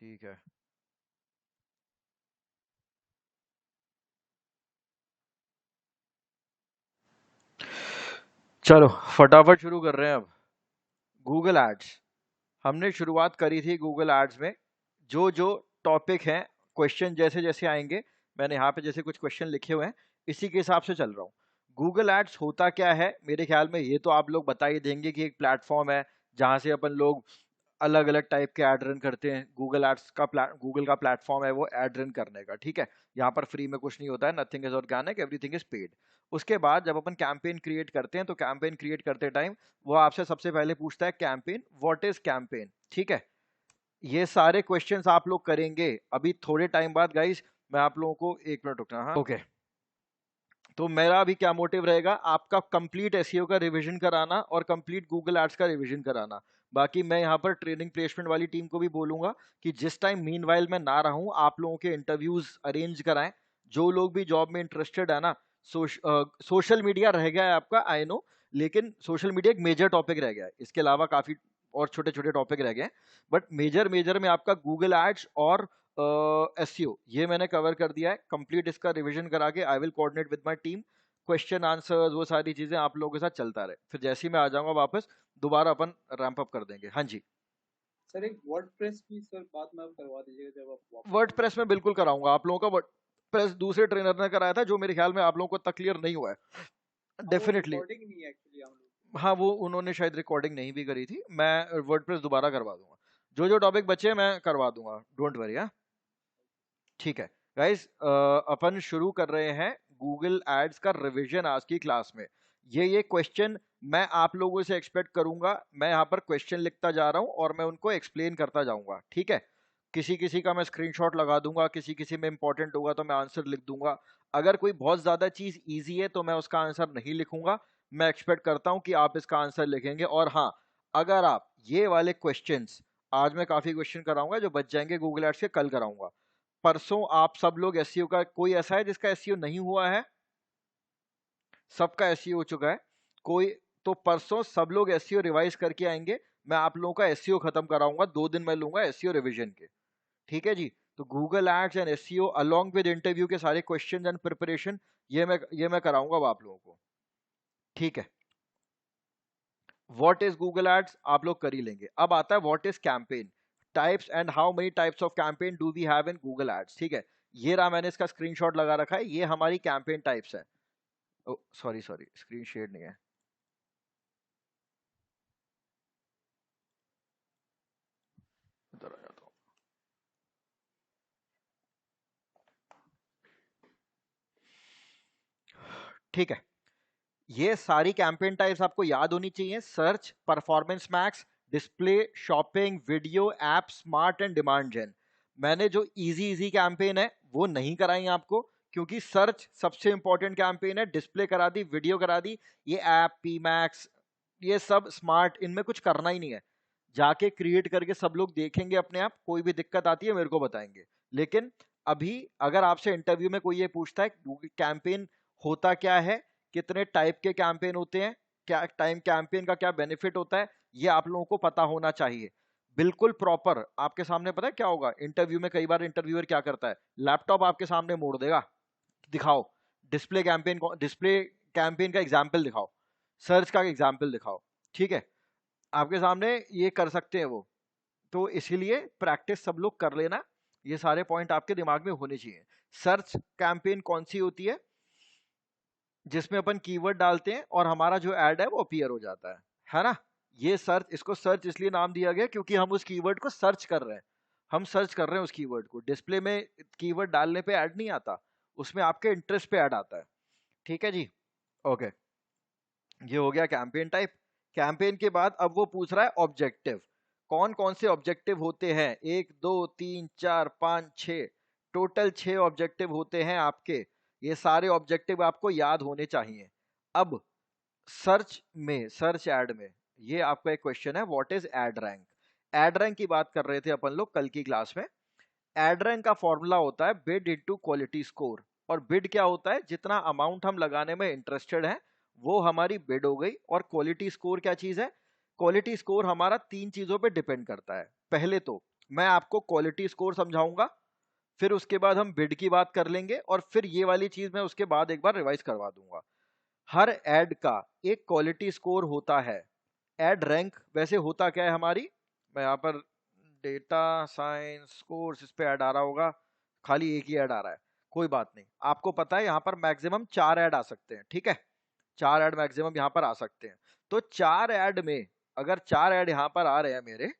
ठीक है, चलो फटाफट शुरू कर रहे हैं अब। गूगल एड्स, हमने शुरुआत करी थी गूगल एड्स में। जो जो टॉपिक हैं, क्वेश्चन जैसे जैसे आएंगे, मैंने यहाँ पे जैसे कुछ क्वेश्चन लिखे हुए हैं, इसी के हिसाब से चल रहा हूँ। गूगल एड्स होता क्या है, मेरे ख्याल में ये तो आप लोग बता ही देंगे कि एक प्लेटफॉर्म है जहाँ से अपन लोग अलग अलग टाइप के ऐड रन करते हैं। गूगल एड्स का गूगल का प्लेटफॉर्म है वो ऐड रन करने का, ठीक है। यहाँ पर फ्री में कुछ नहीं होता है, nothing is organic, everything is paid. उसके बाद जब अपन कैंपेन क्रिएट करते हैं तो कैंपेन क्रिएट करते टाइम वो आपसे सबसे पहले पूछता है कैंपेन, व्हाट इज कैंपेन, ठीक है। ये सारे क्वेश्चंस आप लोग करेंगे अभी थोड़े टाइम बाद गाइस। मैं आप लोगों को, एक मिनट रुकना, हाँ ओके। तो मेरा अभी क्या मोटिव रहेगा, आपका कंप्लीट एसईओ का रिवीजन कराना और कंप्लीट गूगल एड्स का रिवीजन कराना। बाकी मैं यहाँ पर ट्रेनिंग प्लेसमेंट वाली टीम को भी बोलूंगा कि जिस टाइम मीनवाइल मैं ना रहूं, आप लोगों के इंटरव्यूज अरेंज कराएं। जो लोग भी जॉब में इंटरेस्टेड है ना, सोशल मीडिया रह गया है आपका, आई नो, लेकिन सोशल मीडिया एक मेजर टॉपिक रह गया है, इसके अलावा काफी और छोटे छोटे टॉपिक रह गए हैं। बट मेजर मेजर में आपका गूगल एड्स और एसईओ ये मैंने कवर कर दिया है कंप्लीट। इसका रिवीजन करा के I will coordinate with my team, question answers वो सारी चीजें आप लोगों के साथ चलता रहे। फिर जैसे ही मैं आ जाऊंगा वापस, दोबारा अपन रैंप अप कर देंगे। हाँ जी, सर एक वर्डप्रेस की सर बात में आप करवा दीजिएगा जब आप वापस वर्ड आएंगे। प्रेस में बिल्कुल कराऊंगा आप लोगों का। वर्ड प्रेस दूसरे ट्रेनर ने कराया था, जो मेरे ख्याल में आप लोगों को तक क्लियर नहीं हुआ है, हाँ वो डेफिनेटली। रिकॉर्डिंग नहीं है एक्चुअली हम लोग। हाँ, वो उन्होंने शायद रिकॉर्डिंग नहीं भी करी थी। मैं वर्ड प्रेस दोबारा करवा दूंगा, जो जो टॉपिक बचे हैं मैं करवा दूंगा, डोंट वरी। हाँ ठीक है गाइस, अपन शुरू कर रहे हैं गूगल एड्स का रिवीजन आज की क्लास में। ये क्वेश्चन मैं आप लोगों से एक्सपेक्ट करूंगा। मैं यहाँ पर क्वेश्चन लिखता जा रहा हूँ और मैं उनको एक्सप्लेन करता जाऊंगा, ठीक है। किसी किसी का मैं स्क्रीनशॉट लगा दूंगा, किसी किसी में इंपॉर्टेंट होगा तो मैं आंसर लिख दूंगा। अगर कोई बहुत ज्यादा चीज इजी है तो मैं उसका आंसर नहीं लिखूंगा। मैं एक्सपेक्ट करता हूं कि आप इसका आंसर लिखेंगे। और हाँ, अगर आप ये वाले क्वेश्चंस, आज मैं काफी क्वेश्चन कराऊंगा जो बच जाएंगे गूगल एड्स के, कल कराऊंगा। परसों आप सब लोग एसईओ का, कोई ऐसा है जिसका एसईओ नहीं हुआ है? सबका एसईओ हो चुका है कोई? तो परसों सब लोग एसईओ रिवाइज करके आएंगे। मैं आप लोगों का एसईओ खत्म कराऊंगा, 2 दिन मैं लूंगा एसईओ रिवीजन के, ठीक है जी। तो Google ads and SEO along with interview के सारे क्वेश्चन एंड प्रिपरेशन, ये मैं कराऊंगा अब आप लोगों को, ठीक है। व्हाट इज गूगल एड्स आप लोग कर ही लेंगे। अब आता है what is campaign, types and how many types of campaign do we have in Google ads, ठीक है। ये रहा, मैंने इसका स्क्रीनशॉट लगा रखा है, ये हमारी कैंपेन टाइप्स है। सॉरी सॉरी, स्क्रीन शेयर नहीं है, इधर आ जाता हूँ। ठीक है, ये सारी कैंपेन टाइप्स आपको याद होनी चाहिए। Search, performance max, display, shopping, video, app, smart and demand gen. मैंने जो इजी इजी कैंपेन है वो नहीं कराई आपको, क्योंकि सर्च सबसे इंपॉर्टेंट कैंपेन है। डिस्प्ले करा दी, वीडियो करा दी, ये ऐप, पी मैक्स, ये सब स्मार्ट, इनमें कुछ करना ही नहीं है। जाके क्रिएट करके सब लोग देखेंगे अपने आप, कोई भी दिक्कत आती है मेरे को बताएंगे। लेकिन अभी अगर आपसे इंटरव्यू में कोई ये पूछता है कैंपेन होता क्या है, कितने टाइप के कैंपेन होते हैं, क्या टाइम कैंपेन का क्या बेनिफिट होता है, ये आप लोगों को पता होना चाहिए। बिल्कुल प्रॉपर आपके सामने। पता है क्या होगा इंटरव्यू में, कई बार इंटरव्यूअर क्या करता है, लैपटॉप आपके सामने मोड़ देगा, दिखाओ डिस्प्ले कैंपेन, डिस्प्ले कैंपेन का एग्जाम्पल दिखाओ, सर्च का एग्जाम्पल दिखाओ, ठीक है। आपके सामने ये कर सकते हैं वो। तो इसीलिए प्रैक्टिस सब लोग कर लेना, ये सारे पॉइंट आपके दिमाग में होने चाहिए। सर्च कैंपेन कौन सी होती जिसमें अपन कीवर्ड डालते हैं और हमारा जो ऐड है वो अपीयर हो जाता है ना। ये सर्च, इसको सर्च इसलिए नाम दिया गया क्योंकि हम उस कीवर्ड को सर्च कर रहे हैं। हम सर्च कर रहे हैं उस कीवर्ड को। डिस्प्ले में कीवर्ड डालने पे ऐड नहीं आता, उसमें आपके इंटरेस्ट पे ऐड आता है, ठीक है जी। ओके, ये हो गया कैंपेन टाइप। कैंपेन के बाद अब वो पूछ रहा है ऑब्जेक्टिव। कौन कौन से ऑब्जेक्टिव होते हैं, 1 2 3 4 5 6, टोटल 6 ऑब्जेक्टिव होते हैं आपके। ये सारे ऑब्जेक्टिव आपको याद होने चाहिए। अब सर्च में, सर्च एड में, ये आपका एक क्वेश्चन है, what is ad rank. Ad rank की बात कर रहे थे अपन लोग कल की क्लास में। एड रैंक का फॉर्मूला होता है बिड इनटू क्वालिटी स्कोर। और बिड क्या होता है, जितना अमाउंट हम लगाने में इंटरेस्टेड है वो हमारी बिड हो गई। और क्वालिटी स्कोर क्या चीज है, क्वालिटी स्कोर हमारा 3 चीजों पे डिपेंड करता है। पहले तो मैं आपको क्वालिटी स्कोर समझाऊंगा, फिर उसके बाद हम बिड की बात कर लेंगे, और फिर ये वाली चीज मैं उसके बाद एक बार रिवाइज करवा दूंगा। हर एड का एक क्वालिटी स्कोर होता है। एड रैंक वैसे होता क्या है हमारी, मैं यहाँ पर डेटा साइंस कोर्स, इस पे ऐड आ रहा होगा, खाली एक ही ऐड आ रहा है, कोई बात नहीं। आपको पता है यहाँ पर मैक्सिमम 4 ऐड आ सकते हैं, ठीक है, 4 ऐड मैक्सिमम यहाँ पर आ सकते हैं। तो 4 ऐड में अगर 4 ऐड यहाँ पर आ रहे हैं मेरे,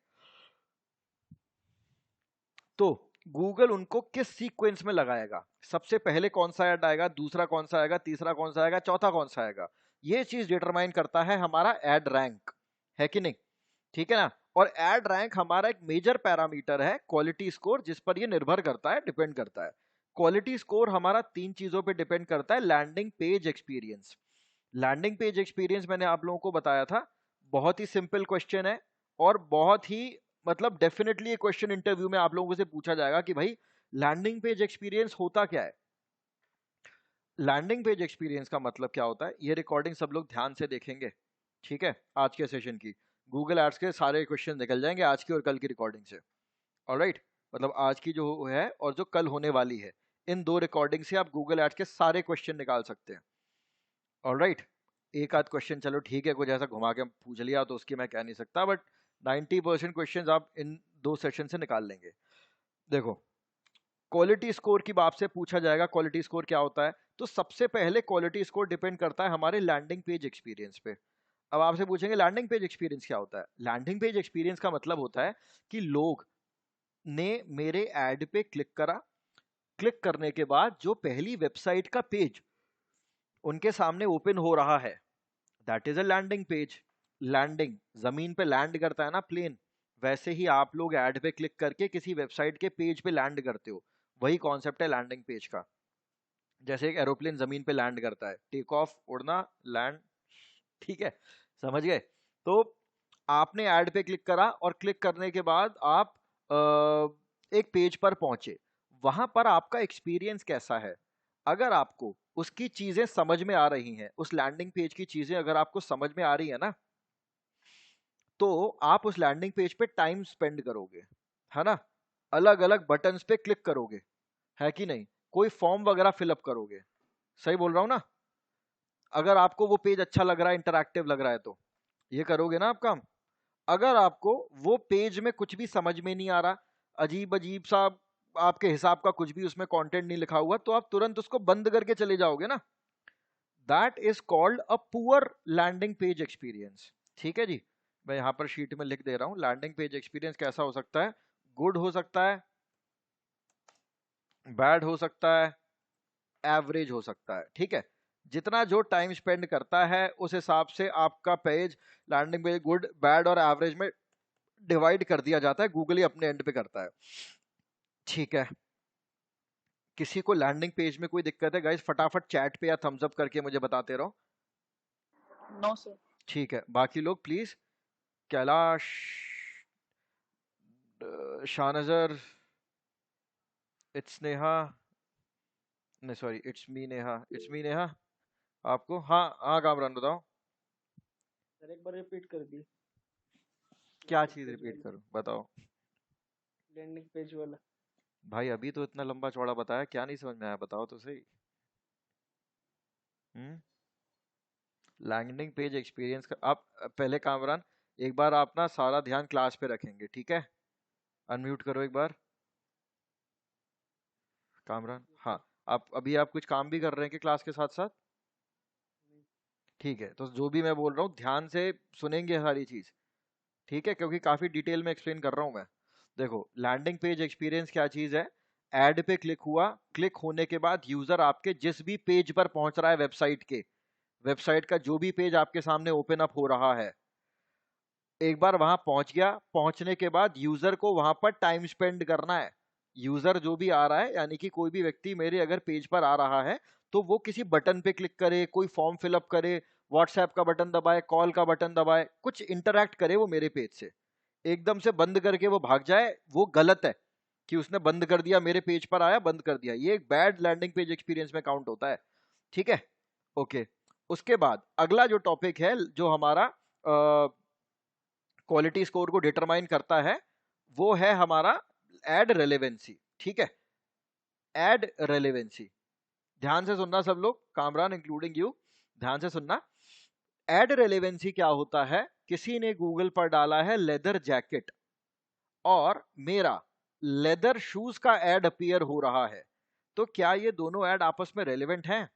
तो गूगल उनको किस सीक्वेंस में लगाएगा, सबसे पहले कौन सा ऐड आएगा, दूसरा कौन सा आएगा, तीसरा कौन सा आएगा, चौथा कौन सा आएगा, ये चीज डिटरमाइन करता है हमारा ऐड रैंक, है कि नहीं, ठीक है ना। और ऐड रैंक हमारा एक मेजर पैरामीटर है क्वालिटी स्कोर, जिस पर ये निर्भर करता है, डिपेंड करता है। क्वालिटी स्कोर हमारा 3 चीजों पे डिपेंड करता है। Landing page experience, landing page experience मैंने आप लोगों को बताया था, बहुत ही सिंपल क्वेश्चन है, और बहुत ही मतलब डेफिनेटली ये क्वेश्चन इंटरव्यू में आप लोगों से पूछा जाएगा कि भाई लैंडिंग पेज एक्सपीरियंस होता क्या है। लैंडिंग पेज एक्सपीरियंस का मतलब क्या होता है, ये रिकॉर्डिंग सब लोग ध्यान से देखेंगे, ठीक है, आज के सेशन की। गूगल एड्स के सारे क्वेश्चन निकल जाएंगे आज की और कल की रिकॉर्डिंग से, ऑलराइट, मतलब आज की जो है और जो कल होने वाली है, इन 2 रिकॉर्डिंग से आप गूगल एड्स के सारे क्वेश्चन निकाल सकते हैं, ऑलराइट। एक आध क्वेश्चन चलो ठीक है, कुछ ऐसा घुमा के पूछ लिया तो उसकी मैं कह नहीं सकता, बट 90% क्वेश्चन आप इन 2 सेशन से निकाल लेंगे। देखो, क्वालिटी स्कोर की बात से पूछा जाएगा क्वालिटी स्कोर क्या होता है, तो सबसे पहले क्वालिटी स्कोर डिपेंड करता है हमारे लैंडिंग पेज एक्सपीरियंस पे। अब आपसे पूछेंगे लैंडिंग पेज एक्सपीरियंस क्या होता है। लैंडिंग पेज एक्सपीरियंस का मतलब होता है कि लोग ने मेरे ऐड पे क्लिक करा, क्लिक करने के बाद जो पहली वेबसाइट का पेज उनके सामने ओपन हो रहा है, that is a landing page. Landing, जमीन पे लैंड करता है ना प्लेन, वैसे ही आप लोग ऐड पे क्लिक करके किसी वेबसाइट के पेज पे लैंड करते हो, वही कॉन्सेप्ट है लैंडिंग पेज का। जैसे एक एरोप्लेन जमीन पे लैंड करता है, टेक ऑफ, उड़ना, लैंड, ठीक है, समझ गए। तो आपने ऐड पे क्लिक करा, और क्लिक करने के बाद आप एक पेज पर पहुंचे, वहां पर आपका एक्सपीरियंस कैसा है। अगर आपको उसकी चीजें समझ में आ रही हैं, उस लैंडिंग पेज की चीजें अगर आपको समझ में आ रही है ना, तो आप उस लैंडिंग पेज पे टाइम स्पेंड करोगे, है ना, अलग अलग बटन्स पे क्लिक करोगे, है कि नहीं, कोई फॉर्म वगैरह फिलअप करोगे, सही बोल रहा हूं ना। अगर आपको वो पेज अच्छा लग रहा है, इंटरैक्टिव लग रहा है, तो ये करोगे ना आप काम। अगर आपको वो पेज में कुछ भी समझ में नहीं आ रहा, अजीब अजीब सा आपके हिसाब का कुछ भी उसमें कंटेंट नहीं लिखा हुआ, तो आप तुरंत उसको बंद करके चले जाओगे ना। That is called a poor landing page experience, ठीक है जी। मैं यहां पर शीट में लिख दे रहा हूं, लैंडिंग पेज एक्सपीरियंस कैसा हो सकता है, गुड हो सकता है, बैड हो सकता है, एवरेज हो सकता है, ठीक है। जितना जो टाइम स्पेंड करता है उस हिसाब से आपका page, landing page good, bad और एवरेज में डिवाइड कर दिया जाता है, गूगल ही अपने एंड पे करता है, ठीक है। किसी को लैंडिंग पेज में कोई दिक्कत है गाइस, फटाफट चैट पे या थम्स अप करके मुझे बताते रहो, नो सर। ठीक है। बाकी लोग प्लीज, कैलाश, शाहनजर, इट्स नेहा, नहीं sorry it's me Neha, it's me Neha, आपको, हाँ हाँ कामरान बताओ। सर एक बार रिपीट कर दी। क्या लैंडिंग चीज पेज रिपीट वाला। करूं बताओ। लैंडिंग पेज वाला। भाई अभी तो इतना लंबा चौड़ा बताया, क्या नहीं समझ में आया, बताओ तो सही। हम्म, लैंडिंग पेज एक्सपीरियंस का आप पहले, कामरान एक बार आप ना सारा ध्यान क्लास पे रखेंगे, ठीक है, अनम्यूट करो एक बार, कामरान, हाँ। आप अभी आप कुछ काम भी कर रहे हैं कि क्लास के साथ साथ, ठीक है, तो जो भी मैं बोल रहा हूँ ध्यान से सुनेंगे सारी चीज, ठीक है, क्योंकि काफी डिटेल में एक्सप्लेन कर रहा हूँ मैं। देखो, लैंडिंग पेज एक्सपीरियंस क्या चीज है, एड पे क्लिक हुआ, क्लिक होने के बाद यूजर आपके जिस भी पेज पर पहुंच रहा है वेबसाइट के, वेबसाइट का जो भी पेज आपके सामने ओपन अप हो रहा है, एक बार वहां पहुंच गया, पहुंचने के बाद यूजर को वहां पर टाइम स्पेंड करना है। यूजर जो भी आ रहा है, यानी कि कोई भी व्यक्ति मेरे अगर पेज पर आ रहा है, तो वो किसी बटन पे क्लिक करे, कोई फॉर्म फिलअप करे, व्हाट्सएप का बटन दबाए, कॉल का बटन दबाए, कुछ इंटरैक्ट करे वो मेरे पेज से। एकदम से बंद करके वो भाग जाए, वो गलत है, कि उसने बंद कर दिया, मेरे पेज पर आया बंद कर दिया, ये एक बैड लैंडिंग पेज एक्सपीरियंस में काउंट होता है, ठीक है, ओके। उसके बाद अगला जो टॉपिक है, जो हमारा क्वालिटी स्कोर को डिटरमाइन करता है, वो है हमारा एड रेलेवेंसी। ठीक है, एड रेलेवेंसी, ध्यान से सुनना सब लोग, कामरान इंक्लूडिंग यू, ध्यान से सुनना। एड रेलेवेंसी क्या होता है, किसी ने गूगल पर डाला है लेदर जैकेट और मेरा लेदर शूज का एड अपीयर हो रहा है, तो क्या ये दोनों एड आपस में रेलेवेंट हैं?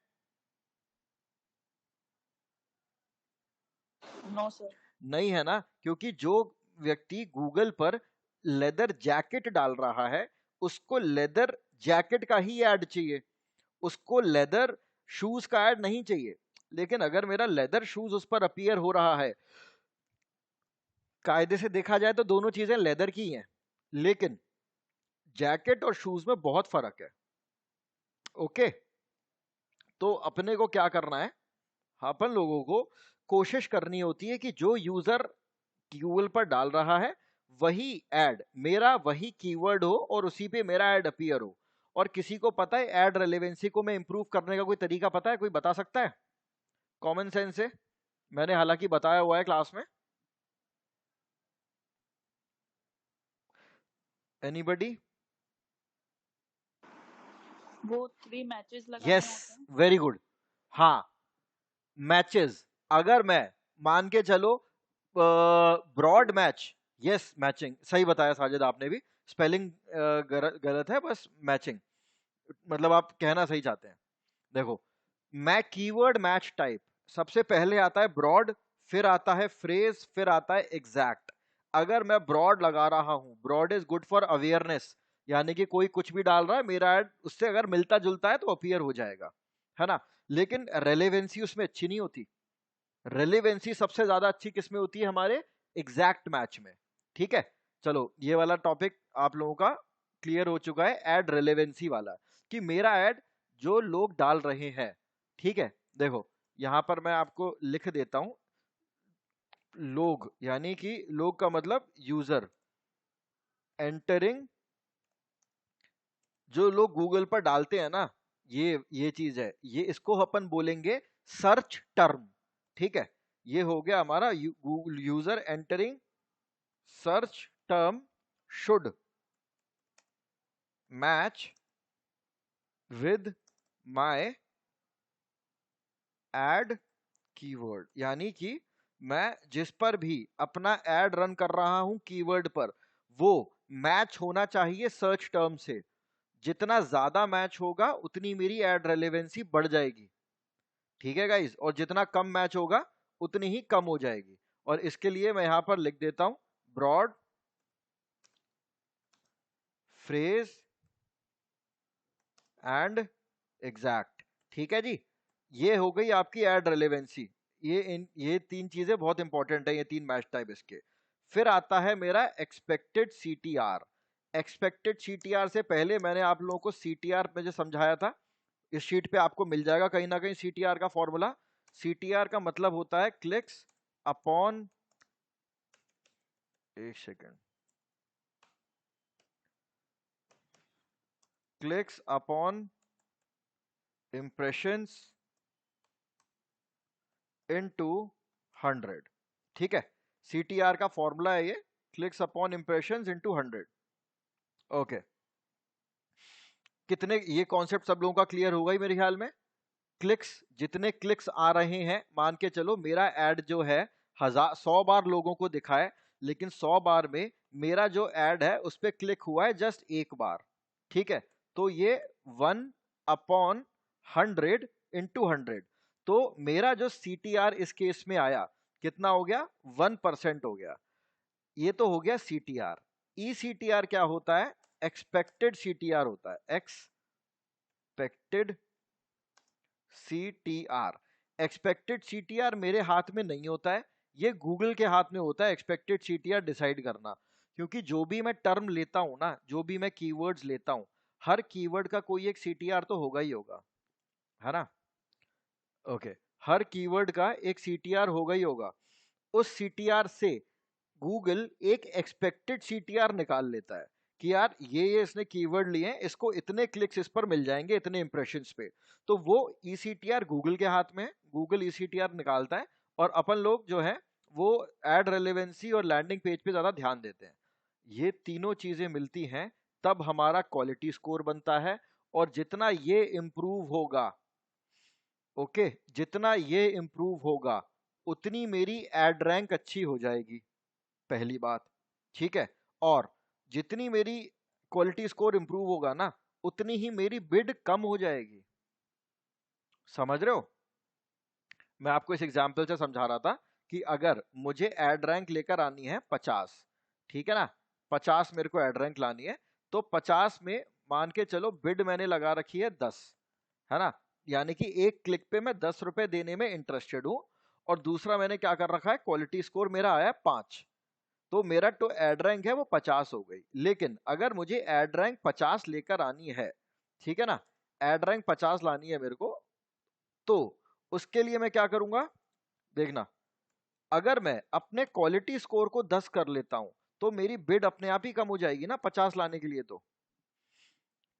No sir. नहीं है ना, क्योंकि जो व्यक्ति गूगल पर लेदर जैकेट डाल रहा है उसको लेदर जैकेट का ही ऐड चाहिए, उसको लेदर शूज का ऐड नहीं चाहिए। लेकिन अगर मेरा लेदर शूज उस पर अपीयर हो रहा है, कायदे से देखा जाए तो दोनों चीजें लेदर की हैं, लेकिन जैकेट और शूज में बहुत फर्क है। ओके, तो अपने को क्या करना है, अपन लोगों को कोशिश करनी होती है कि जो यूजर गूगल पर डाल रहा है वही एड मेरा वही कीवर्ड हो और उसी पे मेरा एड अपीयर हो। और किसी को पता है एड रेलेवेंसी को मैं इंप्रूव करने का कोई तरीका पता है, कोई बता सकता है कॉमन सेंस से? मैंने हालांकि बताया हुआ है क्लास में। एनीबडी? वो 3 मैचेस लगाने यस, होते हैं। Very good. हाँ, मैचेस, अगर मैं मान के चलो ब्रॉड मैच, यस मैचिंग, सही बताया साजिद आपने भी, स्पेलिंग गलत है, बस मैचिंग मतलब आप कहना सही चाहते हैं। देखो, मैं कीवर्ड मैच टाइप, सबसे पहले आता है ब्रॉड, फिर आता है फ्रेज, फिर आता है एग्जैक्ट। अगर मैं ब्रॉड लगा रहा हूं, broad is good for awareness, यानी कि कोई कुछ भी डाल रहा है, मेरा ऐड उससे अगर मिलता जुलता है तो अपीयर हो जाएगा, है ना। लेकिन रेलेवेंसी उसमें अच्छी नहीं होती। रेलेवेंसी सबसे ज्यादा अच्छी किसमें होती है, हमारे एग्जैक्ट मैच में। ठीक है, चलो ये वाला टॉपिक आप लोगों का क्लियर हो चुका है, एड रेलेवेंसी वाला, कि मेरा एड जो लोग डाल रहे हैं। ठीक है, देखो यहां पर मैं आपको लिख देता हूं, लोग यानी कि लोग का मतलब यूजर एंटरिंग, जो लोग गूगल पर डालते हैं ना, ये चीज है, ये इसको अपन बोलेंगे सर्च टर्म। ठीक है, ये हो गया हमारा Google user entering search term should match with my add keyword, यानी कि मैं जिस पर भी अपना एड रन कर रहा हूं कीवर्ड पर, वो मैच होना चाहिए सर्च टर्म से। जितना ज्यादा मैच होगा उतनी मेरी एड रेलेवेंसी बढ़ जाएगी। ठीक है गाइस, और जितना कम मैच होगा उतनी ही कम हो जाएगी। और इसके लिए मैं यहां पर लिख देता हूं ब्रॉड फ्रेज एंड एग्जैक्ट। ठीक है जी, ये हो गई आपकी एड रेलेवेंसी। ये तीन चीजें बहुत इंपॉर्टेंट है, ये तीन मैच टाइप इसके। फिर आता है मेरा एक्सपेक्टेड सीटीआर। एक्सपेक्टेड सीटीआर से पहले मैंने आप लोगों को सीटीआर में जो समझाया था, इस शीट पे आपको मिल जाएगा कहीं ना कहीं सीटीआर का फॉर्मूला। सीटीआर का मतलब होता है क्लिक्स अपॉन, एक second, clicks upon impressions into 100। ठीक है, सीटीआर का फॉर्मूला है ये, clicks upon impressions into 100। Okay, कितने, ये कॉन्सेप्ट सब लोगों का क्लियर होगा ही मेरे ख्याल में। क्लिक्स, जितने क्लिक्स आ रहे हैं, मान के चलो मेरा एड जो है 100 बार लोगों को दिखाए, लेकिन 100 बार में मेरा जो एड है उस पर क्लिक हुआ है जस्ट एक बार। ठीक है, तो ये 1/100 तो मेरा जो सीटीआर इस केस में आया कितना हो गया, 1% हो गया। ये तो हो गया सीटीआर। ई सीटीआर क्या होता है, एक्सपेक्टेड सीटीआर होता है, एक्सपेक्टेड सीटीआर। एक्सपेक्टेड सीटीआर मेरे हाथ में नहीं होता है, ये गूगल के हाथ में होता है एक्सपेक्टेड सीटीआर डिसाइड करना। क्योंकि जो भी मैं टर्म लेता हूं ना, जो भी मैं कीवर्ड्स लेता हूं, हर कीवर्ड का कोई एक सीटीआर तो होगा ही होगा, है ना। ओके, हर कीवर्ड का एक सीटीआर होगा ही होगा। उस सीटीआर से गूगल एक एक्सपेक्टेड सीटीआर निकाल लेता है कि यार ये इसने कीवर्ड लिए हैं, इसको इतने क्लिक्स इस पर मिल जाएंगे, इतने इंप्रेशंस पे। तो वो ईसीटीआर गूगल के हाथ में है, गूगल ईसीटीआर निकालता है, और अपन लोग जो है वो एड रेलेवेंसी और लैंडिंग पेज पे ज्यादा ध्यान देते हैं। ये तीनों चीजें मिलती हैं तब हमारा क्वालिटी स्कोर बनता है। और जितना ये इंप्रूव होगा, ओके, जितना ये इंप्रूव होगा उतनी मेरी एड रैंक अच्छी हो जाएगी, पहली बात। ठीक है। और जितनी मेरी क्वालिटी स्कोर इंप्रूव होगा ना, उतनी ही मेरी बिड कम हो जाएगी। समझ रहे हो? मैं आपको इस एग्जाम्पल से समझा रहा था कि अगर मुझे एड रैंक लेकर आनी है 50, ठीक है ना, 50 मेरे को एड रैंक लानी है, तो 50 में मान के चलो बिड मैंने लगा रखी है 10, है ना, यानी कि एक क्लिक पे मैं 10 रुपए देने में इंटरेस्टेड हूं। और दूसरा मैंने क्या कर रखा है, क्वालिटी स्कोर मेरा आया 5, तो मेरा तो एड रैंक है वो 50 हो गई। लेकिन अगर मुझे एड रैंक 50 लेकर आनी है, ठीक है ना, एड रैंक 50 लानी है मेरे को, तो उसके लिए मैं क्या करूंगा, देखना, अगर मैं अपने क्वालिटी स्कोर को 10 कर लेता हूं तो मेरी बिड अपने आप ही कम हो जाएगी ना 50 लाने के लिए तो।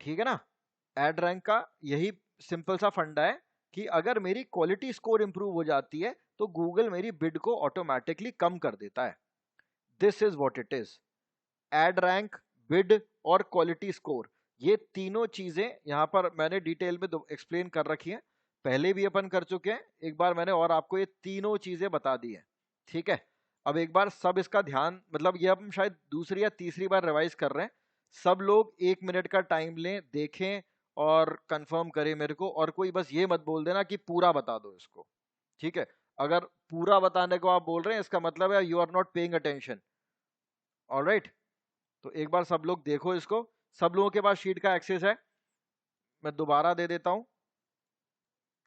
ठीक है ना, एड रैंक का यही सिंपल सा फंडा है कि अगर मेरी क्वालिटी स्कोर इंप्रूव हो जाती है तो गूगल मेरी बिड को ऑटोमेटिकली कम कर देता है। This is what it is. Ad rank, bid और क्वालिटी स्कोर, ये तीनों चीजें यहां पर मैंने डिटेल में एक्सप्लेन कर रखी हैं, पहले भी अपन कर चुके हैं एक बार मैंने, और आपको ये तीनों चीजें बता दी हैं। ठीक है। अब एक बार सब इसका ध्यान, मतलब ये हम शायद दूसरी या तीसरी बार रिवाइज कर रहे हैं, सब लोग 1 मिनट का टाइम लें, देखें और कंफर्म करें मेरे को, और कोई बस ये मत बोल देना कि पूरा बता दो इसको। ठीक है। अगर पूरा बताने को आप बोल रहे हैं, इसका मतलब है you are not paying attention. Alright. तो एक बार सब लोग देखो इसको, सब लोगों के पास शीट का एक्सेस है, मैं दोबारा दे देता हूं,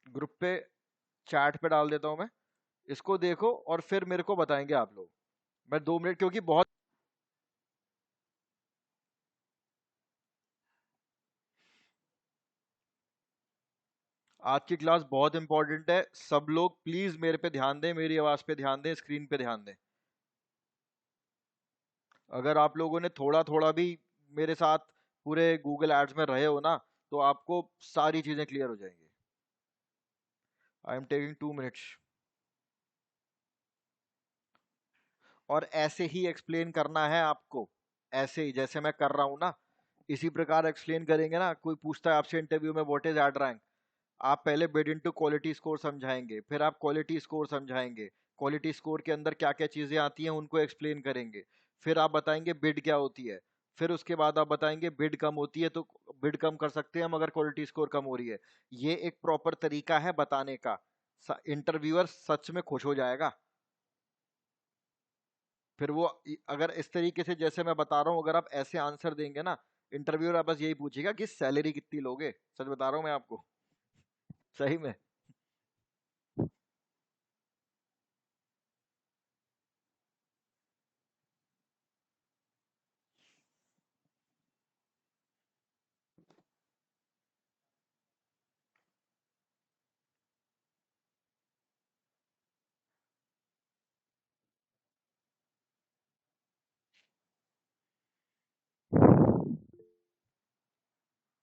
ग्रुप पे चैट पे डाल देता हूं मैं, इसको देखो और फिर मेरे को बताएंगे आप लोग। मैं 2 मिनट, क्योंकि बहुत, आज की क्लास बहुत इंपॉर्टेंट है, सब लोग प्लीज मेरे पे ध्यान दें, मेरी आवाज पे ध्यान दें, स्क्रीन पे ध्यान दें। अगर आप लोगों ने थोड़ा थोड़ा भी मेरे साथ पूरे गूगल एड्स में रहे हो ना, तो आपको सारी चीजें क्लियर हो जाएंगी। I am taking 2 minutes. और ऐसे ही एक्सप्लेन करना है आपको, ऐसे ही जैसे मैं कर रहा हूं ना, इसी प्रकार एक्सप्लेन करेंगे ना। कोई पूछता है आपसे इंटरव्यू में व्हाट इज एड रैंक, आप पहले बिड इनटू क्वालिटी स्कोर समझाएंगे, फिर आप क्वालिटी स्कोर समझाएंगे, क्वालिटी स्कोर के अंदर क्या क्या चीजें आती हैं उनको एक्सप्लेन करेंगे, फिर आप बताएंगे बिड क्या होती है, फिर उसके बाद आप बताएंगे बिड कम होती है तो बिड कम कर सकते हैं हम अगर क्वालिटी स्कोर कम हो रही है। ये एक प्रॉपर तरीका है बताने का, इंटरव्यूअर सच में खुश हो जाएगा। फिर वो अगर इस तरीके से जैसे मैं बता रहा हूँ, अगर आप ऐसे आंसर देंगे ना, इंटरव्यूअर आप बस यही पूछेगा कि सैलरी कितनी लोगे। सच बता रहा हूँ मैं आपको, सही में।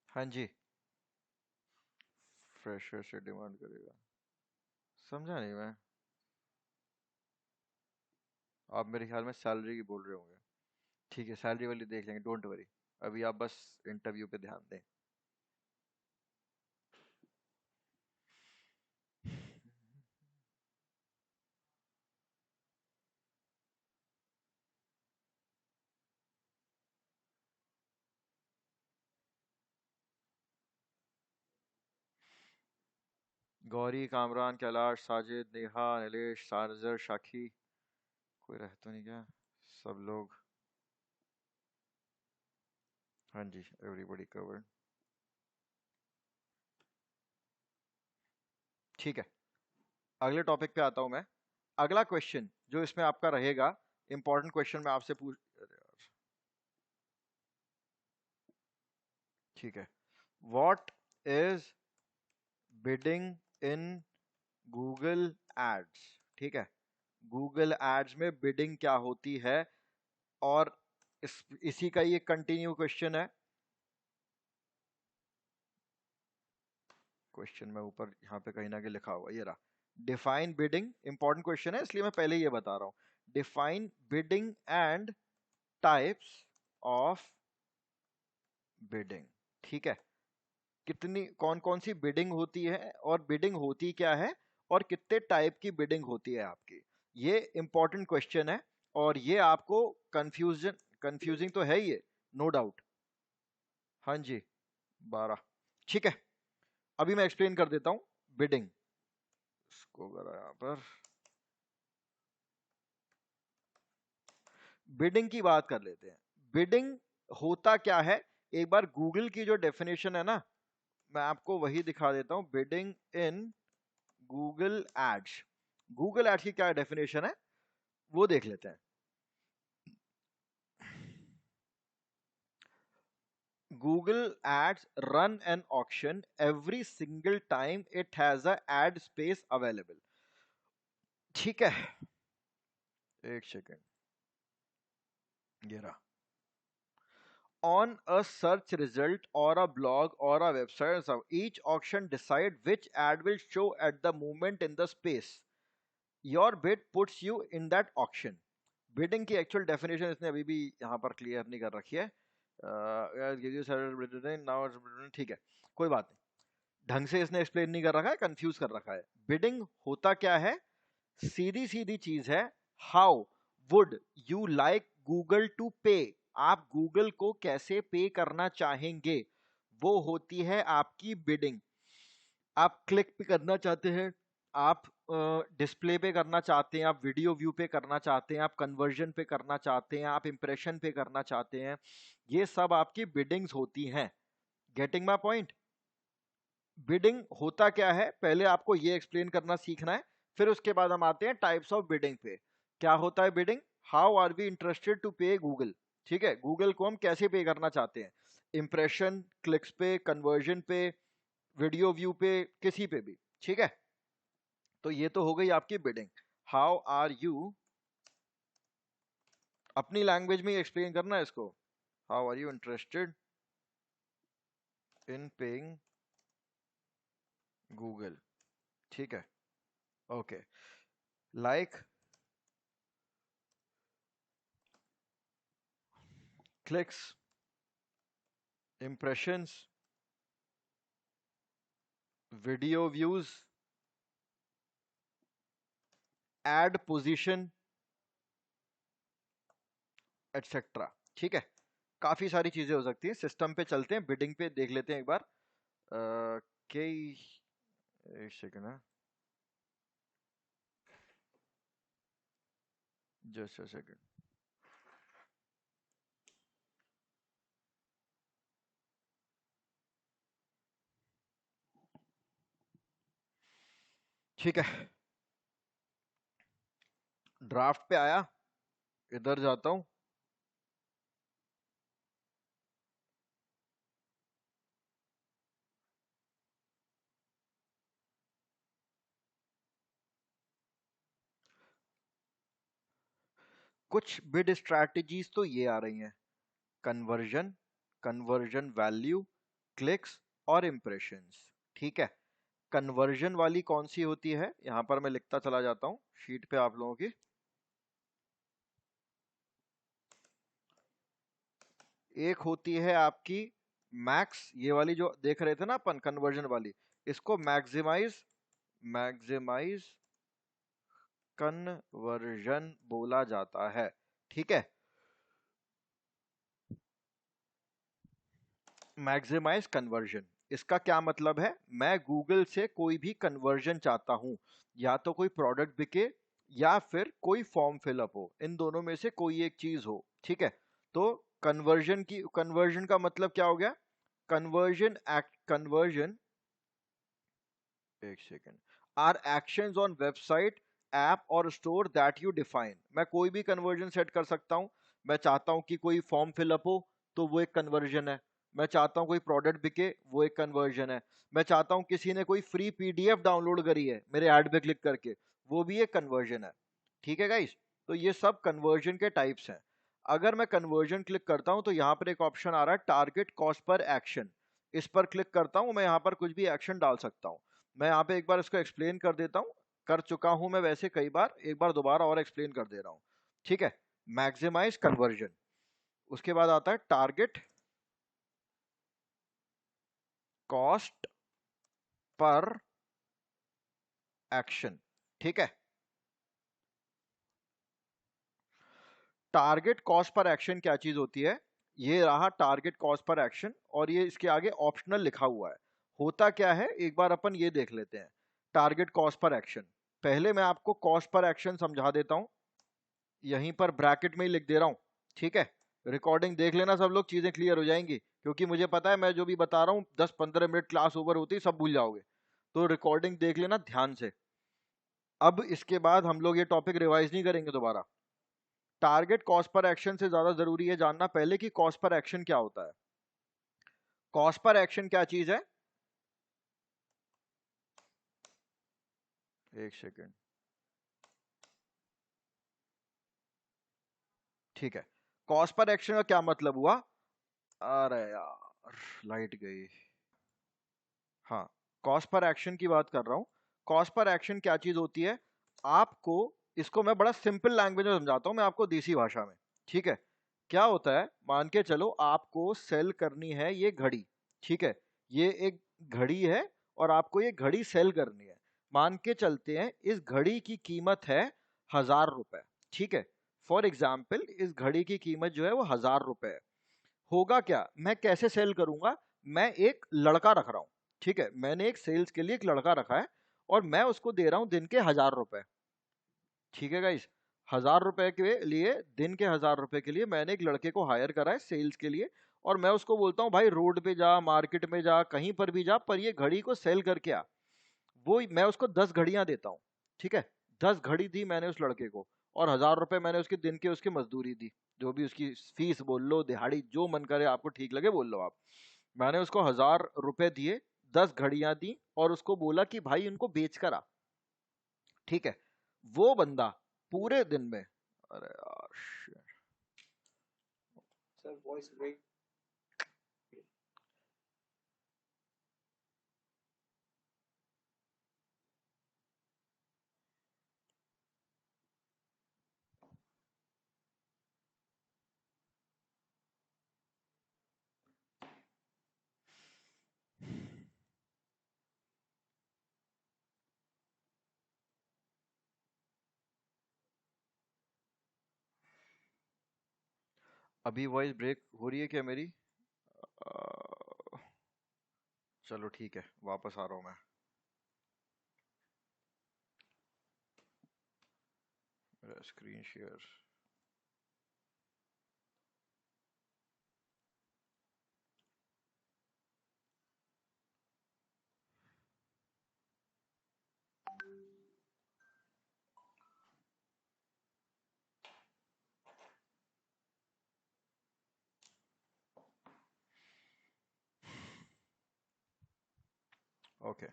हाँ जी। फ्रेशर से डिमांड करेगा, समझा नहीं मैं। आप मेरे ख्याल में सैलरी की बोल रहे होंगे। ठीक है, सैलरी वाली देख लेंगे, डोंट वरी। अभी आप बस इंटरव्यू पे ध्यान दें। गौरी, कामरान, कैलाश, साजिद, नेहा, नीलेश, सारजर, शाखी, कोई रह तो नहीं गया? सब लोग? हाँ जी, एवरीबॉडी कवर्ड। ठीक है, अगले टॉपिक पे आता हूं मैं। अगला क्वेश्चन जो इसमें आपका रहेगा, इंपॉर्टेंट क्वेश्चन मैं आपसे पूछ, अरे यार, ठीक है। What is bidding in Google ads? ठीक है, गूगल एड्स में बिडिंग क्या होती है? और इसी का ये कंटिन्यू क्वेश्चन है। क्वेश्चन में ऊपर यहाँ पे कहीं ना कहीं लिखा हुआ, ये रहा। डिफाइन बिडिंग, इंपॉर्टेंट क्वेश्चन है इसलिए मैं पहले ये बता रहा हूँ। Define bidding and types of bidding. ठीक है, कितनी कौन कौन सी बिडिंग होती है और बिडिंग होती क्या है और कितने टाइप की बिडिंग होती है आपकी, ये इंपॉर्टेंट क्वेश्चन है। और ये आपको कंफ्यूजिंग तो है ही है, नो डाउट। हाँ जी, 12। ठीक है, अभी मैं एक्सप्लेन कर देता हूं बिडिंग। इसको करा यहां पर, बिडिंग की बात कर लेते हैं। बिडिंग होता क्या है, एक बार गूगल की जो डेफिनेशन है ना, मैं आपको वही दिखा देता हूं। Bidding in Google ads, Google ads की क्या डेफिनेशन है वो देख लेते हैं। Google ads run an auction every single time it has a ad space available। ठीक है, एक सेकेंड, ये रहा। On a search result or a blog or a website, so each auction decide which ad will show at the moment in the space. Your bid puts you in that auction। Bidding की actual definition इसने अभी भी यहाँ पर clear नहीं कर रखी है। ठीक है, कोई बात नहीं, ढंग से इसने एक्सप्लेन नहीं कर रखा है, कंफ्यूज कर रखा है। बिडिंग होता क्या है, सीधी सीधी चीज है। How would you like Google to pay, आप गूगल को कैसे पे करना चाहेंगे, वो होती है आपकी बिडिंग। आप क्लिक पे करना चाहते हैं, आप डिस्प्ले पे करना चाहते हैं, आप वीडियो व्यू पे करना चाहते हैं, आप कन्वर्जन पे करना चाहते हैं, आप इंप्रेशन पे करना चाहते हैं, ये सब आपकी बिडिंग्स होती हैं। Getting my point. बिडिंग होता क्या है, पहले आपको ये एक्सप्लेन करना सीखना है, फिर उसके बाद हम आते हैं टाइप्स ऑफ बिडिंग पे। क्या होता है bidding, how are we interested to pay Google. ठीक है, गूगल को हम कैसे पे करना चाहते हैं, इंप्रेशन, क्लिक्स पे, कन्वर्जन पे, वीडियो व्यू पे, किसी पे भी। ठीक है, तो ये तो हो गई आपकी बिडिंग। हाउ आर यू, अपनी लैंग्वेज में एक्सप्लेन करना है इसको, how are you interested in paying Google. ठीक है, okay, like clicks, impressions, video views, ad position, etc। ठीक है, काफी सारी चीजें हो सकती हैं। सिस्टम पे चलते हैं, बिडिंग पे देख लेते हैं एक बार। कई, एक सेकेंड है, जस्ट अ सेकेंड। ठीक है, ड्राफ्ट पे आया, इधर जाता हूं। कुछ बिड स्ट्रैटेजीज तो ये आ रही हैं, कन्वर्जन, कन्वर्जन वैल्यू, क्लिक्स और इंप्रेशंस। ठीक है, कन्वर्जन वाली कौन सी होती है, यहां पर मैं लिखता चला जाता हूं शीट पे आप लोगों की। एक होती है आपकी मैक्स, ये वाली जो देख रहे थे ना अपन, कन्वर्जन वाली, इसको मैक्सिमाइज, मैक्सिमाइज कन्वर्जन बोला जाता है। ठीक है, मैक्सिमाइज कन्वर्जन, इसका क्या मतलब है, मैं गूगल से कोई भी कन्वर्जन चाहता हूं, या तो कोई प्रोडक्ट बिके या फिर कोई फॉर्म फिलअप हो, इन दोनों में से कोई एक चीज हो। ठीक है, तो कन्वर्जन की, कन्वर्जन का मतलब क्या हो गया, कन्वर्जन एक्ट, कन्वर्जन, एक second, are actions on website, app और स्टोर दैट यू डिफाइन। मैं कोई भी कन्वर्जन सेट कर सकता हूं। मैं चाहता हूं कि कोई फॉर्म फिलअप हो, तो वो एक कन्वर्जन है। मैं चाहता हूं कोई प्रोडक्ट बिके, वो एक कन्वर्जन है। मैं चाहता हूं किसी ने कोई फ्री पीडीएफ डाउनलोड करी है मेरे ऐड पे क्लिक करके, वो भी एक कन्वर्जन है। ठीक है गाइस, तो ये सब कन्वर्जन के टाइप्स हैं। अगर मैं कन्वर्जन क्लिक करता हूं तो यहां पर एक ऑप्शन आ रहा है टारगेट कॉस्ट पर एक्शन, इस पर क्लिक करता हूं, मैं यहां पर कुछ भी एक्शन डाल सकता हूं। मैं यहाँ पे एक बार इसको एक्सप्लेन कर देता हूँ, कर चुका हूं मैं वैसे कई बार, एक बार दोबारा और एक्सप्लेन कर दे रहा हूँ। ठीक है, मैक्सिमाइज कन्वर्जन, उसके बाद आता है टारगेट कॉस्ट पर एक्शन। ठीक है, टारगेट कॉस्ट पर एक्शन क्या चीज होती है? ये रहा टारगेट कॉस्ट पर एक्शन, और ये इसके आगे ऑप्शनल लिखा हुआ है। होता क्या है, एक बार अपन ये देख लेते हैं। टारगेट कॉस्ट पर एक्शन, पहले मैं आपको कॉस्ट पर एक्शन समझा देता हूं, यहीं पर ब्रैकेट में ही लिख दे रहा हूं। ठीक है, रिकॉर्डिंग देख लेना सब लोग, चीजें क्लियर हो जाएंगी, क्योंकि मुझे पता है मैं जो भी बता रहा हूं 10-15 मिनट क्लास ओवर होती है सब भूल जाओगे, तो रिकॉर्डिंग देख लेना ध्यान से। अब इसके बाद हम लोग ये टॉपिक रिवाइज नहीं करेंगे दोबारा। टारगेट कॉस्ट पर एक्शन से ज्यादा जरूरी है जानना पहले कि कॉस्ट पर एक्शन क्या होता है। कॉस्ट पर एक्शन क्या चीज है? एक सेकेंड। ठीक है, कॉस्ट पर एक्शन का क्या मतलब हुआ? अरे यार लाइट गई। हाँ, कॉस्ट पर एक्शन की बात कर रहा हूं। कॉस्ट पर एक्शन क्या चीज होती है? आपको, इसको मैं बड़ा सिंपल लैंग्वेज में समझाता हूं मैं आपको, देसी भाषा में। ठीक है, क्या होता है, मान के चलो आपको सेल करनी है ये घड़ी। ठीक है, ये एक घड़ी है और आपको ये घड़ी सेल करनी है। मान के चलते हैं इस घड़ी की कीमत है 1000 रुपए। ठीक है, फॉर एग्जाम्पल इस घड़ी की कीमत जो है वो 1000 रुपए है। होगा क्या, मैं कैसे सेल करूंगा? मैं एक लड़का रख रहा हूं। ठीक है, मैंने एक सेल्स के लिए एक लड़का रखा है और मैं उसको दे रहा हूं दिन के 1000 रुपए। ठीक है गाइस, 1000 रुपए के लिए, दिन के 1000 रुपए के लिए मैंने एक लड़के को हायर करा है सेल्स के लिए, और मैं उसको बोलता हूँ भाई रोड पे जा, मार्केट में जा, कहीं पर भी जा, पर ये घड़ी को सेल करके आ। वो मैं उसको 10 घड़ियां देता हूँ। ठीक है, 10 घड़ी दी मैंने उस लड़के को, और 1000 रुपए मैंने उसके दिन के उसकी मजदूरी दी, जो भी उसकी फीस बोल लो, दिहाड़ी, जो मन करे आपको ठीक लगे बोल लो आप। मैंने उसको 1000 रुपए दिए, 10 घड़ियां दी, और उसको बोला कि भाई इनको बेच कर आ। ठीक है, वो बंदा पूरे दिन में, अरे यार shit. Sir voice break. अभी वॉइस ब्रेक हो रही है क्या मेरी? अ, चलो ठीक है, वापस आ रहा हूं मैं। मेरा स्क्रीन शेयर। ओके,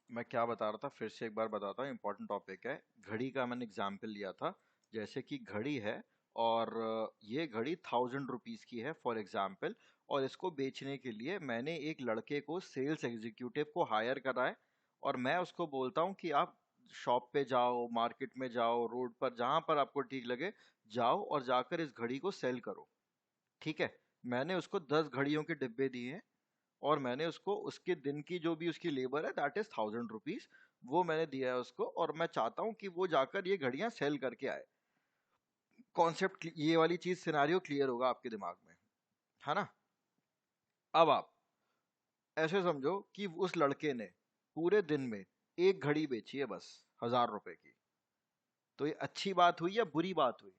मैं क्या बता रहा था, फिर से एक बार बताता हूँ, इंपॉर्टेंट टॉपिक है। घड़ी का मैंने एग्जाम्पल लिया था, जैसे कि घड़ी है, और ये घड़ी 1000 रुपीज की है फॉर एग्जाम्पल, और इसको बेचने के लिए मैंने एक लड़के को, सेल्स एग्जीक्यूटिव को हायर करा है, और मैं उसको बोलता हूँ कि आप शॉप पे जाओ, मार्केट में जाओ, रोड पर, जहां पर आपको ठीक लगे जाओ, और जाकर इस घड़ी को सेल करो। ठीक है, मैंने उसको 10 घड़ियों के डिब्बे दिए हैं, और मैंने उसको उसके दिन की जो भी उसकी लेबर है दैट इज 1000 रुपीज, वो मैंने दिया है उसको, और मैं चाहता हूँ कि वो जाकर ये घड़ियां सेल करके आए। कॉन्सेप्ट, ये वाली चीज, सिनारियो क्लियर होगा आपके दिमाग में, है ना? अब आप ऐसे समझो कि उस लड़के ने पूरे दिन में एक घड़ी बेची है बस 1000 रुपए की। तो ये अच्छी बात हुई या बुरी बात हुई,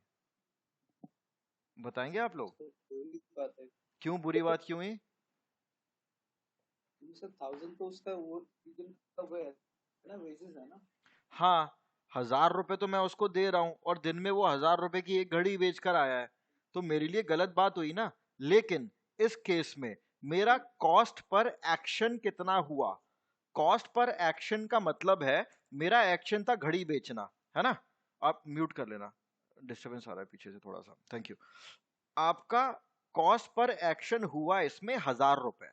बताएंगे आप लोग? सर वही बात है। क्यों बुरी बात क्यों हुई? सर 1000 तो उसका वो दिन का वो है ना, वेजेस है ना। हाँ, 1000 रुपए तो मैं उसको दे रहा हूं, और दिन में वो 1000 रुपए की एक घड़ी बेच कर आया है, तो मेरे लिए गलत बात हुई ना। लेकिन इस केस में मेरा कॉस्ट पर एक्शन कितना हुआ? कॉस्ट पर एक्शन का मतलब है, मेरा एक्शन था घड़ी बेचना, है ना? आप म्यूट कर लेना, डिस्टरबेंस आ रहा है पीछे से थोड़ा सा, थैंक यू। आपका कॉस्ट पर एक्शन हुआ इसमें 1000 रुपए।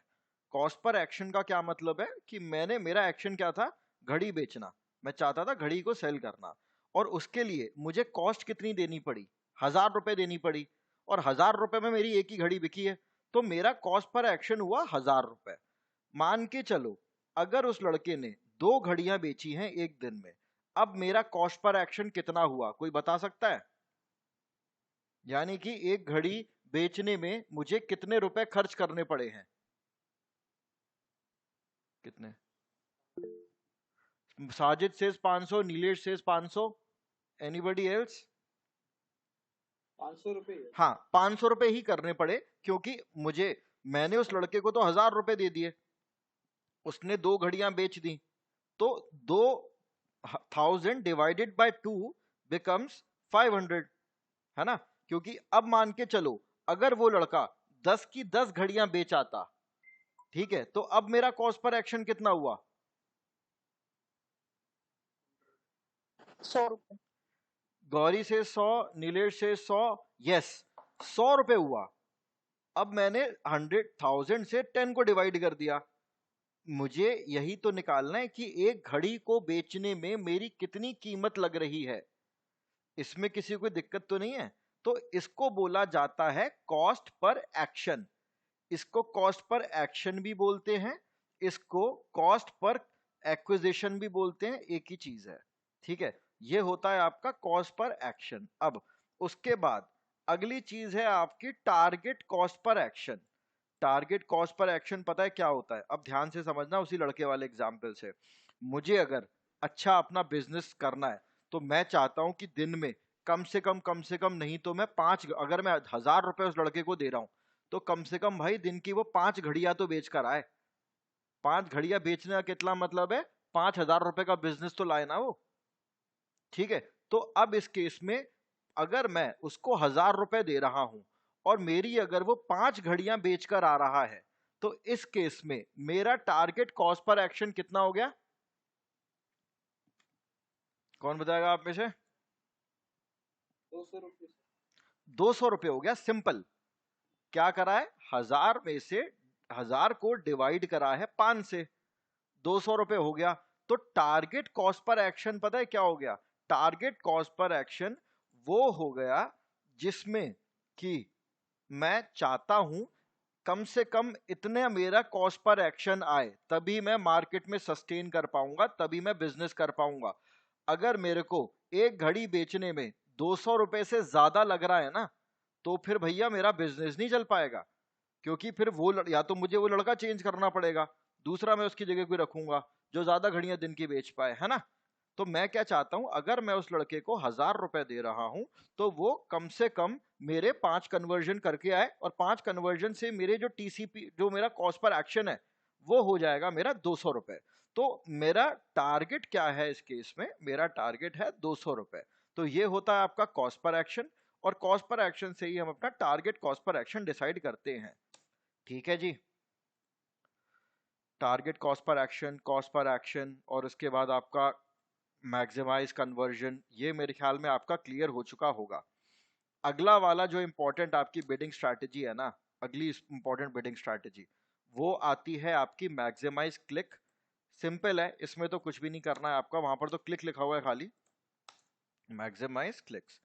कॉस्ट पर एक्शन का क्या मतलब है कि मेरा एक्शन क्या था? घड़ी बेचना। मैं चाहता था घड़ी को सेल करना, और उसके लिए मुझे कॉस्ट कितनी देनी पड़ी? ₹1000 देनी पड़ी, और ₹1000 में मेरी एक ही घड़ी बिकी है, तो मेरा कॉस्ट पर एक्शन हुआ ₹1000। मान के चलो अगर उस लड़के ने 2 घड़ियां बेची हैं एक दिन में, अब मेरा कॉस्ट पर एक्शन कितना हुआ, कोई बता सकता है? यानी कि एक घड़ी बेचने में मुझे कितने रुपए खर्च करने पड़े हैं? कितने? Sajid says 500, Nilesh says 500, anybody else? 500 रुपए। हाँ, 500 रुपए ही करने पड़े, क्योंकि मैंने उस लड़के को तो ₹1000 दे दिए, उसने 2 घड़ियां बेच दी, तो 2000 डिवाइडेड बाय 2 बिकम्स 500, है ना? क्योंकि अब मान के चलो अगर वो लड़का 10 की 10 घड़ियां बेच आता, ठीक है, तो अब मेरा कॉस्ट पर एक्शन कितना हुआ? 100 रुपए। गौरी से 100, नीलेश से 100, यस, ₹100 हुआ। अब मैंने 100,000 से 10 को डिवाइड कर दिया। मुझे यही तो निकालना है कि एक घड़ी को बेचने में मेरी कितनी कीमत लग रही है। इसमें किसी को कोई दिक्कत तो नहीं है? तो इसको बोला जाता है कॉस्ट पर एक्शन। इसको कॉस्ट पर एक्शन भी बोलते हैं, इसको कॉस्ट पर एक्विजिशन भी बोलते हैं, एक ही चीज है, ठीक है? ये होता है आपका कॉस्ट पर एक्शन। अब उसके बाद अगली चीज है आपकी target cost per action. Target cost per action पता है क्या होता है? अब ध्यान से समझना, उसी लड़के वाले एग्जाम्पल से। मुझे अगर अच्छा अपना बिजनेस करना है, तो मैं चाहता हूं कि दिन में कम से कम नहीं तो मैं 5, अगर मैं ₹1000 उस लड़के को दे रहा हूं, तो कम से कम भाई दिन की वो 5 घड़ियां तो बेच कर आए। 5 घड़ियां बेचने का कितना मतलब है? ₹5000 का बिजनेस तो लाए ना वो, ठीक है? तो अब इस केस में अगर मैं उसको ₹1000 दे रहा हूं और मेरी अगर वो 5 घड़ियां बेचकर आ रहा है, तो इस केस में मेरा टारगेट कॉस्ट पर एक्शन कितना हो गया? कौन बताएगा आप में से? 200 रुपए। ₹200 हो गया, सिंपल। क्या करा है? 1000 में से 1000 को डिवाइड करा है 5 से, ₹200 हो गया। तो टारगेट कॉस्ट पर एक्शन पता है क्या हो गया? टारगेट कॉस्ट पर एक्शन वो हो गया जिसमें कि मैं चाहता हूं कम से कम इतने मेरा कॉस्ट पर एक्शन आए, तभी मैं मार्केट में सस्टेन कर पाऊंगा, तभी मैं बिजनेस कर पाऊंगा। अगर मेरे को एक घड़ी बेचने में ₹200 से ज्यादा लग रहा है ना, तो फिर भैया मेरा बिजनेस नहीं चल पाएगा, क्योंकि फिर या तो मुझे वो लड़का चेंज करना पड़ेगा, दूसरा मैं उसकी जगह कोई रखूंगा जो ज्यादा घड़ियां दिन की बेच पाए, है ना? तो मैं क्या चाहता हूं, अगर मैं उस लड़के को ₹1000 दे रहा हूं, तो वो कम से कम मेरे 5 कन्वर्जन करके आए, और 5 कन्वर्जन से मेरे जो टीसीपी, जो मेरा कॉस्ट पर एक्शन है, वो हो जाएगा मेरा ₹200। तो मेरा टारगेट क्या है इस केस में? मेरा टारगेट है ₹200। तो ये होता है आपका कॉस्ट पर एक्शन, और कॉस्ट पर एक्शन से ही हम अपना target cost per action decide करते हैं, ठीक है जी? Target cost per action, cost per action, और उसके बाद आपका मैक्सिमाइज कन्वर्जन, ये मेरे ख्याल में आपका क्लियर हो चुका होगा। अगला वाला जो इंपॉर्टेंट आपकी बिडिंग स्ट्रैटेजी है ना, अगली इंपॉर्टेंट बिडिंग स्ट्रैटेजी, वो आती है आपकी मैक्सिमाइज क्लिक। सिंपल है, इसमें तो कुछ भी नहीं करना है आपका, वहां पर तो क्लिक लिखा हुआ है खाली, मैक्सिमाइज क्लिक्स।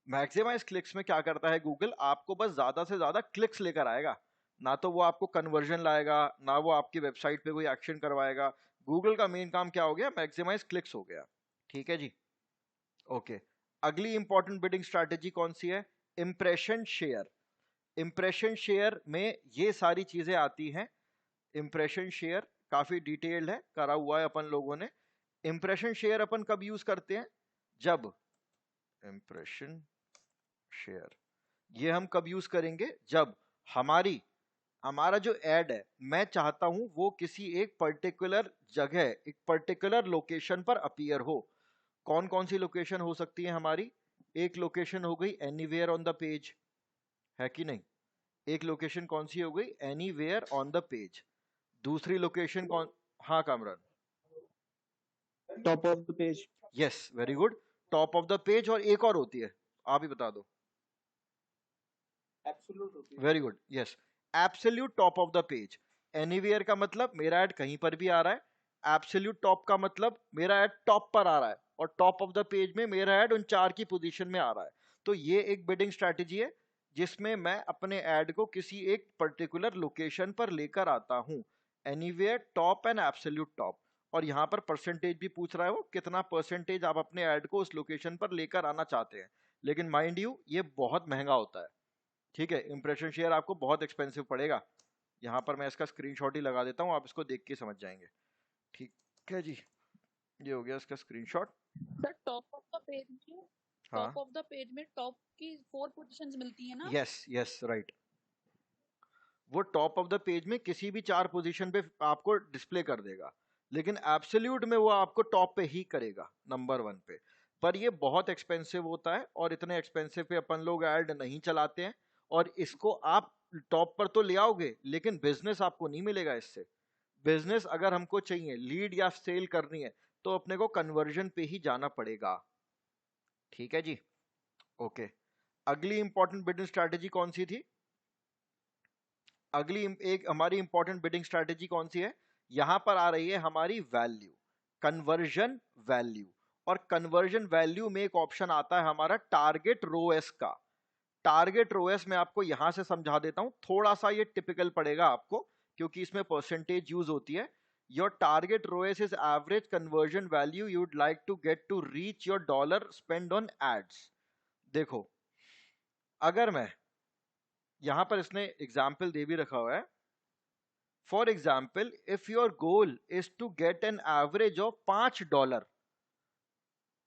मैक्सिमाइज क्लिक्स में क्या करता है गूगल? आपको बस ज्यादा से ज्यादा क्लिक्स लेकर आएगा, ना तो वो आपको कन्वर्जन लाएगा, ना वो आपकी वेबसाइट पे कोई एक्शन करवाएगा। गूगल का मेन काम क्या हो गया? मैक्सिमाइज क्लिक्स हो गया, ठीक है जी? ओके, अगली इंपॉर्टेंट बिडिंग स्ट्रैटेजी कौन सी है? Impression share. इंप्रेशन शेयर में ये सारी चीजें आती हैं। इंप्रेशन शेयर काफी डिटेल्ड है, करा हुआ है अपन लोगों ने। इंप्रेशन शेयर अपन कब यूज करते हैं? जब इंप्रेशन शेयर ये हम कब यूज करेंगे? जब हमारा जो एड है, मैं चाहता हूं वो किसी एक पर्टिकुलर जगह, एक पर्टिकुलर लोकेशन पर अपीयर हो। कौन कौन सी लोकेशन हो सकती है हमारी? एक लोकेशन हो गई एनीवेयर ऑन द पेज, है कि नहीं? एक लोकेशन कौन सी हो गई? Anywhere on the page. दूसरी लोकेशन कौन? हाँ Kamran? Top of the page. Yes, very good, top of the page. और एक और होती है, आप ही बता दो। एब्सोल्यूट होती है। Very good, yes, absolute top of the page. Anywhere का मतलब मेरा ऐड कहीं पर भी आ रहा है, एब्सोल्यूट टॉप का मतलब मेरा ऐड टॉप पर आ रहा है, और टॉप ऑफ द पेज में मेरा ऐड उन 4 की पोजीशन में आ रहा है। तो ये एक बिडिंग स्ट्रैटेजी है जिसमें मैं अपने ऐड को किसी एक पर्टिकुलर लोकेशन पर लेकर आता हूं, anywhere top and absolute top. और यहाँ पर परसेंटेज भी पूछ रहा है वो, कितना परसेंटेज आप अपने ऐड को उस लोकेशन पर लेकर आना चाहते हैं। लेकिन माइंड यू ये बहुत महंगा होता है, ठीक है। इंप्रेशन शेयर आपको बहुत एक्सपेंसिव पड़ेगा। यहाँ पर मैं इसका स्क्रीनशॉट ही लगा देता हूँ, आप इसको देख के समझ जाएंगे। ठीक है जी, ये हो गया इसका screenshot. Sir top of the page में हाँ, टॉप ऑफ द पेज में टॉप की 4 पोजीशंस मिलती है ना? Yes yes right. वो टॉप ऑफ द पेज में किसी भी 4 पोजीशन पे आपको डिस्प्ले कर देगा, लेकिन एब्सोल्यूट में वो आपको टॉप पे ही करेगा, नंबर 1 पे। पर ये बहुत एक्सपेंसिव होता है और इतने एक्सपेंसिव पे अपन लोग ऐड नहीं चलाते हैं। और इसको आप टॉप पर तो ले आओगे लेकिन बिजनेस आपको नहीं मिलेगा इससे। बिजनेस अगर हमको चाहिए, लीड या सेल करनी है, तो अपने को कन्वर्जन पे ही जाना पड़ेगा। ठीक है जी, ओके। अगली इंपॉर्टेंट बिडिंग स्ट्रैटेजी कौन सी थी? अगली एक हमारी इंपॉर्टेंट बिडिंग स्ट्रैटेजी कौन सी है? यहां पर आ रही है हमारी वैल्यू, कन्वर्जन वैल्यू। और कन्वर्जन वैल्यू में एक ऑप्शन आता है हमारा टारगेट रोएस का। टारगेट रोएस में आपको यहां से समझा देता हूं, थोड़ा सा ये टिपिकल पड़ेगा आपको क्योंकि इसमें परसेंटेज यूज होती है। Your target ROAS is average conversion value you would like to get to reach your dollar spend on ads. देखो, अगर मैं यहां पर इसने एग्जाम्पल दे भी रखा हुआ है। For example, if your goal is to get an average of $5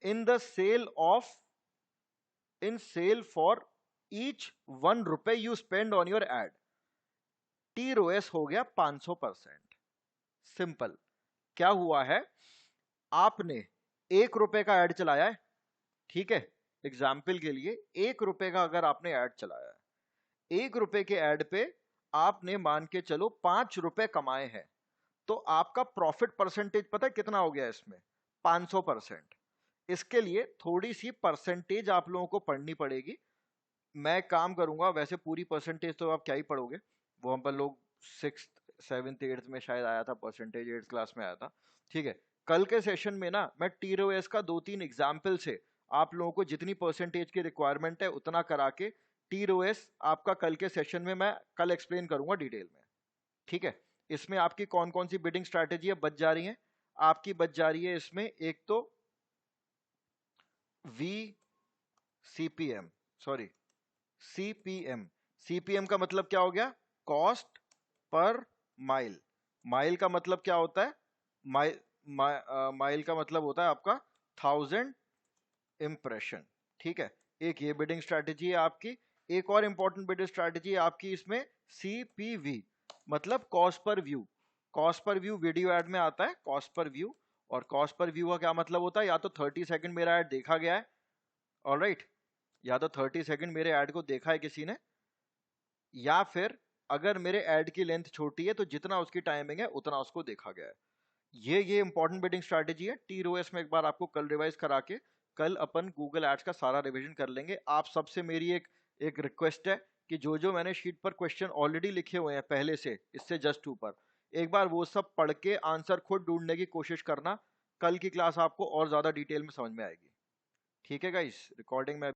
in the sale of in sale for each ₹1 you spend on your ad, T ROAS हो गया 500%। सिंपल। क्या हुआ है, आपने ₹1 का एड चलाया है, ठीक है। एग्जाम्पल के लिए ₹1 का अगर आपने एड चलाया है, ₹1 के एड पे आपने मान के चलो ₹5 कमाए हैं, तो आपका प्रॉफिट परसेंटेज पता है कितना हो गया इसमें? 500%। इसके लिए थोड़ी सी परसेंटेज आप लोगों को पढ़नी पड़ेगी। मैं काम करूंगा, वैसे पूरी परसेंटेज तो आप क्या ही पढ़ोगे, वो हम पर लोग 6th 7th 8th में शायद आया था परसेंटेज, 8th क्लास में आया था, ठीक है। कल के सेशन में ना मैं टीरोएस का 2-3 एग्जाम्पल से आप लोगों को जितनी परसेंटेज की रिक्वायरमेंट है उतना करा के टीरोएस आपका कल के सेशन में मैं कल एक्सप्लेन करूंगा डिटेल में, ठीक है। इसमें आपकी कौन कौन सी बिडिंग स्ट्रैटेजी है बच जा रही है? आपकी बच जा रही है इसमें एक तो VCPM, सॉरी CPM। CPM का मतलब क्या हो गया? Cost per mile. माइल का मतलब क्या होता है? माइल का मतलब होता है आपका 1000 इंप्रेशन, ठीक है। एक ये बिडिंग स्ट्रैटेजी है आपकी। एक और इंपॉर्टेंट बिडिंग स्ट्रैटेजी है आपकी इसमें CPV, मतलब cost per view. Cost per view video add में आता है, कॉस्ट पर व्यू। और कॉस्ट पर व्यू का क्या मतलब होता है? या तो 30 सेकंड मेरा एड देखा गया है, ऑलराइट, या तो 30 सेकंड मेरे ऐड को देखा है किसी ने, या फिर अगर मेरे ऐड की लेंथ छोटी है तो जितना उसकी टाइमिंग है उतना उसको देखा गया है। ये इंपॉर्टेंट बिडिंग स्ट्रैटेजी है। टीरोएस में एक बार आपको कल रिवाइज करा के कल अपन गूगल एड्स का सारा रिवीजन कर लेंगे। आप सबसे मेरी एक रिक्वेस्ट है कि जो जो मैंने शीट पर क्वेश्चन ऑलरेडी लिखे हुए हैं पहले से, इससे जस्ट ऊपर, एक बार वो सब पढ़ के आंसर खुद ढूंढने की कोशिश करना। कल की क्लास आपको और ज्यादा डिटेल में समझ में आएगी, ठीक है गाइस। रिकॉर्डिंग में